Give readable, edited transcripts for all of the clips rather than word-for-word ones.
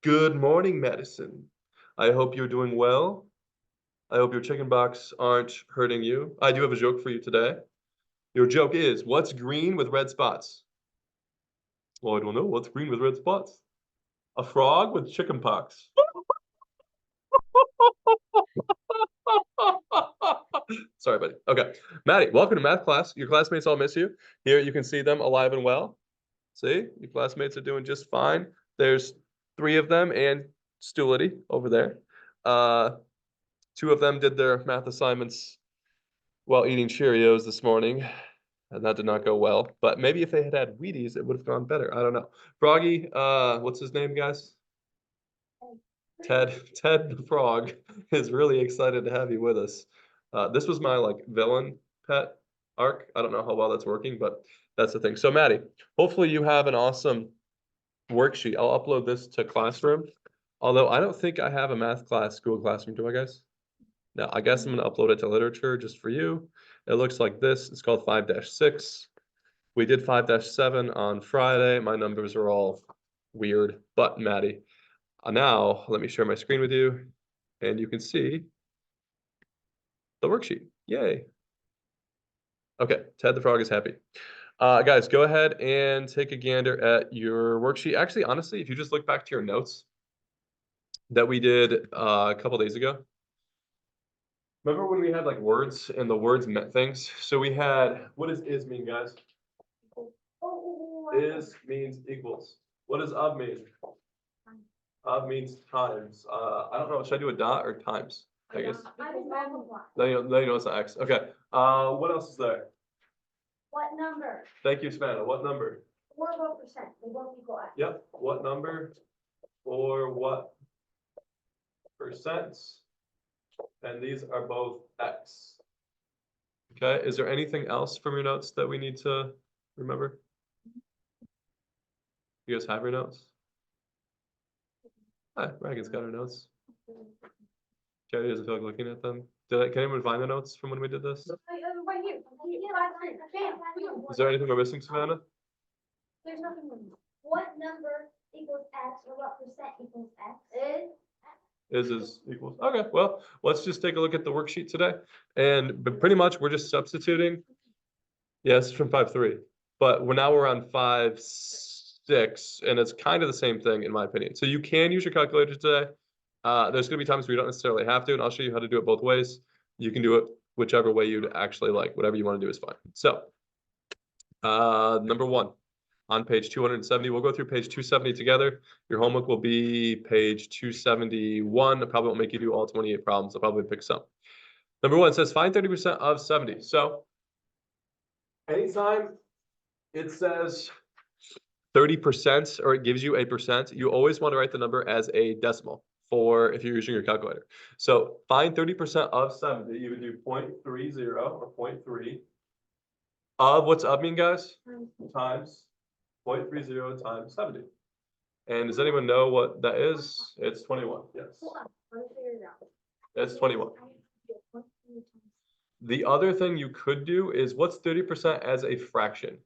Good morning, Madison. I hope you're doing well. I hope your chicken box aren't hurting you. I do have a joke for you today. Your joke is, what's green with red spots? Well, I don't know. What's green with red spots? A frog with chicken pox. Sorry, buddy. Okay. Maddie, welcome to math class. Your classmates all miss you. Here you can see them alive and well. See, your classmates are doing just fine. There's three of them and Stulity over there. Two of them did their math assignments while eating Cheerios this morning, and that did not go well. But maybe if they had had Wheaties, it would have gone better. I don't know. Froggy, what's his name, guys? Ted. Ted the Frog is really excited to have you with us. This was my villain pet arc. I don't know how well that's working, but that's the thing. So Maddie, hopefully you have an awesome worksheet. I'll upload this to Classroom. Although I don't think I have a math class, Google Classroom, do I, guys? No, I guess I'm going to upload it to Literature just for you. It looks like this. It's called 5-6. We did 5-7 on Friday. My numbers are all weird, but Maddie. Now, let me share my screen with you, and you can see the worksheet. Yay. Okay, Ted the Frog is happy. Guys, go ahead and take a gander at your worksheet. Actually, honestly, if you just look back to your notes that we did a couple days ago, remember when we had words and the words meant things? So we had, what does is mean, guys? Is means equals. What does of mean? Of means times. I don't know, should I do a dot or times? I guess. Then you know it's an X. Okay. What else is there? What number? Thank you, Savannah. What number? Or what percent? They both equal X. Yep. What number or what percent? And these are both X. Okay. Is there anything else from your notes that we need to remember? You guys have your notes? Hi, Reagan's got her notes. Jerry doesn't feel like looking at them. Can anyone find the notes from when we did this? Right here. Is there anything we're missing, Savannah? There's nothing. What number equals X or what percent equals X? Is equals. Okay, well, let's just take a look at the worksheet today. But pretty much we're just substituting. Yes, from 5-3. But now we're on 5-6, and it's kind of the same thing in my opinion. So you can use your calculator today. There's going to be times where you don't necessarily have to, and I'll show you how to do it both ways. You can do it whichever way you'd actually like. Whatever you want to do is fine. So, number one, on page 270, we'll go through page 270 together. Your homework will be page 271. I probably won't make you do all 28 problems. I'll probably pick some. Number one says find 30% of 70. So, anytime it says 30% or it gives you a percent, you always want to write the number as a decimal for if you're using your calculator. So find 30% of 70, you would do 0.30 or 0.3 of what's of mean, guys? Times 0.30 times 70. And does anyone know what that is? It's 21. Yes. It's 21. The other thing you could do is what's 30% as a fraction?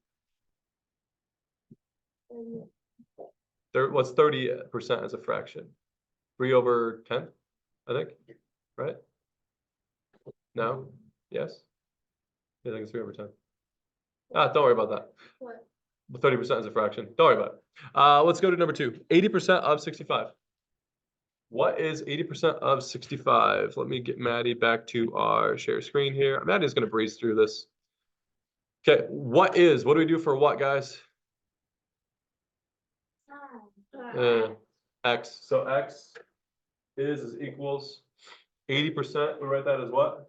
What's 30% as a fraction? 3/10, I think, right? No? Yes? I think it's 3/10. Don't worry about that. What? 30% is a fraction. Don't worry about it. Let's go to number two. 80% of 65. What is 80% of 65? Let me get Maddie back to our share screen here. Maddie's going to breeze through this. Okay, what do we do for what, guys? X. So X is equals 80%. We write that as what?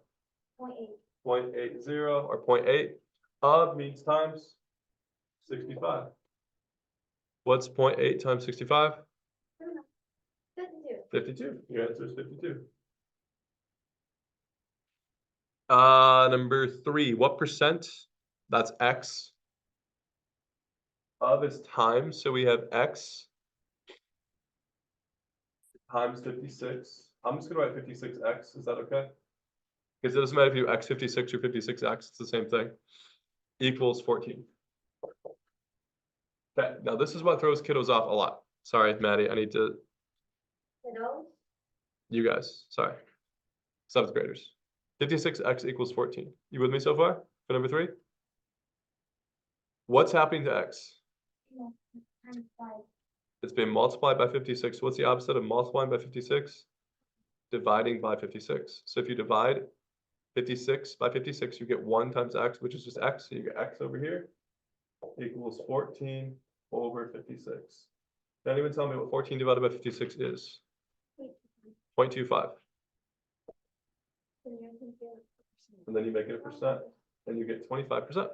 0.8. 0.80 or 0.8. Of means times 65. What's 0.8 times 65? 52. 52. Your answer is 52. Number three, what percent? That's X. Of is times, so we have X times 56. I'm just gonna write 56X, is that okay? Because it doesn't matter if you do X56 or 56X, it's the same thing. Equals 14. Okay, now this is what throws kiddos off a lot. Sorry, Maddie, I need to Kiddos. You guys, sorry. 7th graders. 56x equals 14. You with me so far for number 3? What's happening to x? Times 5. It's being multiplied by 56. What's the opposite of multiplying by 56? Dividing by 56. So if you divide 56 by 56, you get 1 times x, which is just x. So you get x over here equals 14 over 56. Can anyone tell me what 14 divided by 56 is? 0.25. And then you make it a percent, and you get 25%.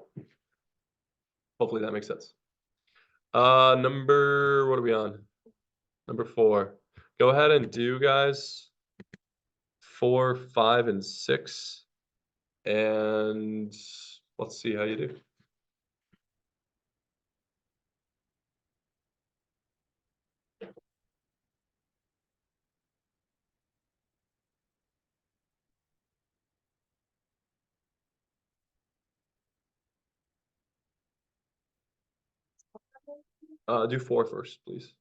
Hopefully that makes sense. What are we on? Number 4. Go ahead and do, guys, 4, 5, and 6. And let's see how you do. Do 4 first, please.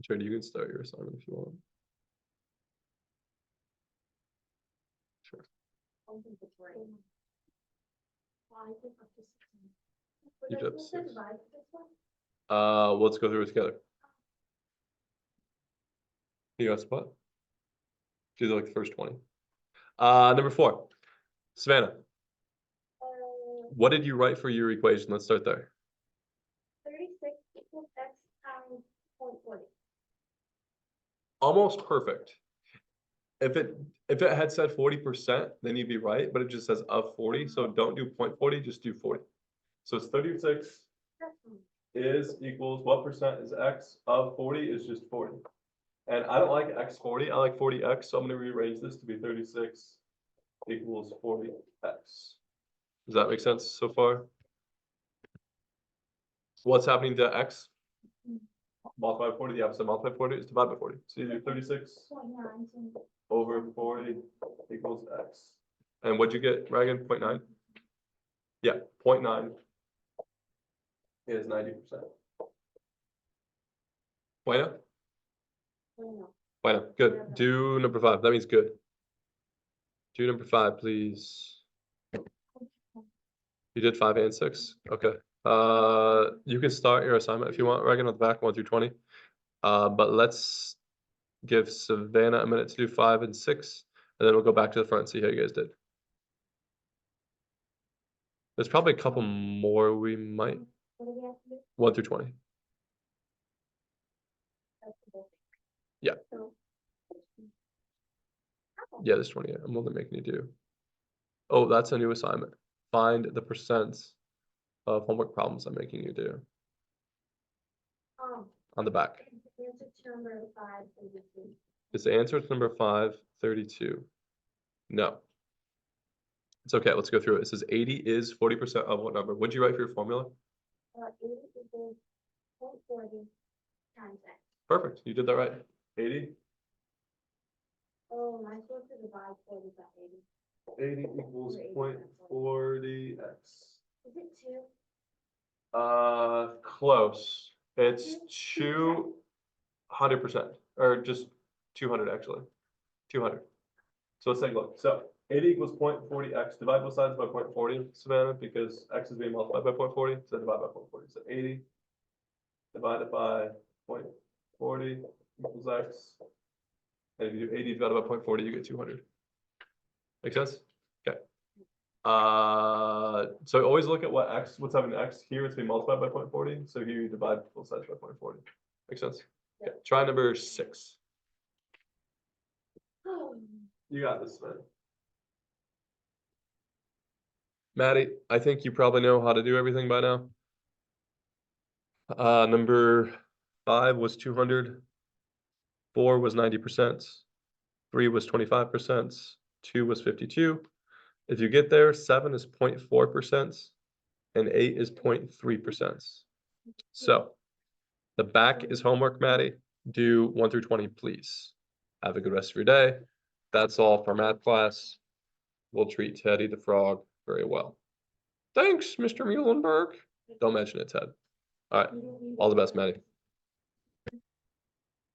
Sure, you can start your assignment if you want. Sure. You did 6. Let's go through it together. You got a spot? Do like the first 20. Number 4. Savannah, what did you write for your equation? Let's start there. 36 equals x times 0.40. Almost perfect. If it had said 40%, then you'd be right, but it just says of 40, so don't do 0.40, just do 40. So it's 36 is equals what percent is x of 40 is just 40. And I don't like x40, I like 40x, so I'm going to rearrange this to be 36 equals 40x. Does that make sense so far? What's happening to x? Multiply by 40, the opposite of multiply by 40 is divide by 40. So you do 36 over 40 equals x. And what'd you get, Reagan? 0.9? Yeah, 0.9 is 90%. Bueno? Bueno, good. Do number 5. That means good. Do number 5, please. You did 5 and 6. Okay. You can start your assignment if you want, Reagan, on the back 1 through 20. But let's give Savannah a minute to do 5 and 6, and then we'll go back to the front and see how you guys did. There's probably a couple more we might. 1 through 20. Yeah. Yeah, there's 20. I'm only making you do. Oh, that's a new assignment. Find the percents of homework problems I'm making you do. On the back. Is the answer to number 5 32? No. It's okay. Let's go through it. It says 80 is 40% of what number? What'd you write for your formula? 80 equals 0.40 times x. Perfect. You did that right. 80. Oh, am I supposed to divide 40 by 80 equals 0.40x. Is it 2? Close. It's 200%, or just 200 actually. 200. So let's take a look. So 80 equals 0.40x. Divide both sides by 0.40, Savannah, because x is being multiplied by 0.40. So divide by 0.40. So 80 divided by 0.40 equals x. And if you do 80 divided by 0.40, you get 200. Make sense? Okay. So always look at what's having x here. It's being multiplied by 0.40. So here you divide both sides by 0.40. Make sense? Okay. Try number 6. You got this, man. Maddie, I think you probably know how to do everything by now. Number 5 was 200. 4 was 90%. 3 was 25%, 2 was 52. If you get there, 7 is 0.4%, and 8 is 0.3%. So the back is homework, Maddie. Do 1 through 20, please. Have a good rest of your day. That's all for math class. We'll treat Teddy the frog very well. Thanks, Mr. Muhlenberg. Don't mention it, Ted. All right. All the best, Maddie.